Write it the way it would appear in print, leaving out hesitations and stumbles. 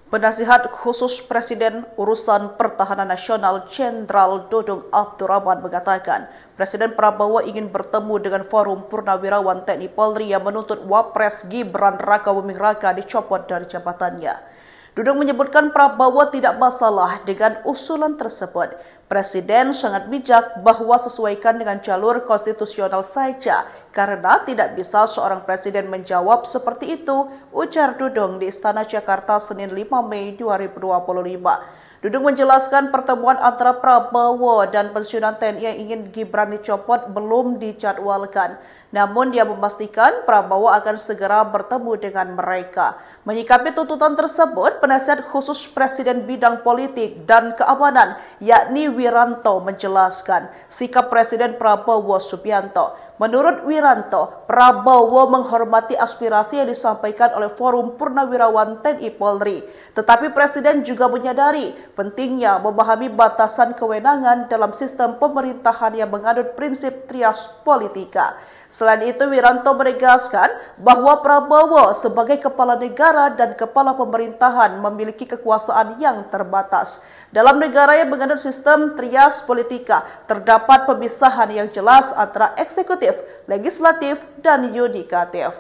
Penasihat Khusus Presiden Urusan Pertahanan Nasional Jenderal Dudung Abdurrahman mengatakan, Presiden Prabowo ingin bertemu dengan Forum Purnawirawan TNI Polri yang menuntut Wapres Gibran Rakabuming Raka dicopot dari jabatannya. Dudung menyebutkan Prabowo tidak masalah dengan usulan tersebut. Presiden sangat bijak bahwa sesuaikan dengan jalur konstitusional saja, karena tidak bisa seorang presiden menjawab seperti itu, ujar Dudung di Istana Jakarta Senin 5 Mei 2025. Dudung menjelaskan pertemuan antara Prabowo dan pensiunan TNI yang ingin Gibran dicopot belum dijadwalkan. Namun dia memastikan Prabowo akan segera bertemu dengan mereka. Menyikapi tuntutan tersebut, penasihat khusus Presiden bidang politik dan keamanan yakni Wiranto menjelaskan sikap Presiden Prabowo Subianto. Menurut Wiranto, Prabowo menghormati aspirasi yang disampaikan oleh Forum Purnawirawan TNI Polri. Tetapi Presiden juga menyadari pentingnya memahami batasan kewenangan dalam sistem pemerintahan yang menganut prinsip trias politika. Selain itu, Wiranto menegaskan bahwa Prabowo sebagai kepala negara dan kepala pemerintahan memiliki kekuasaan yang terbatas. Dalam negara yang menganut sistem trias politika, terdapat pemisahan yang jelas antara eksekutif, legislatif, dan yudikatif.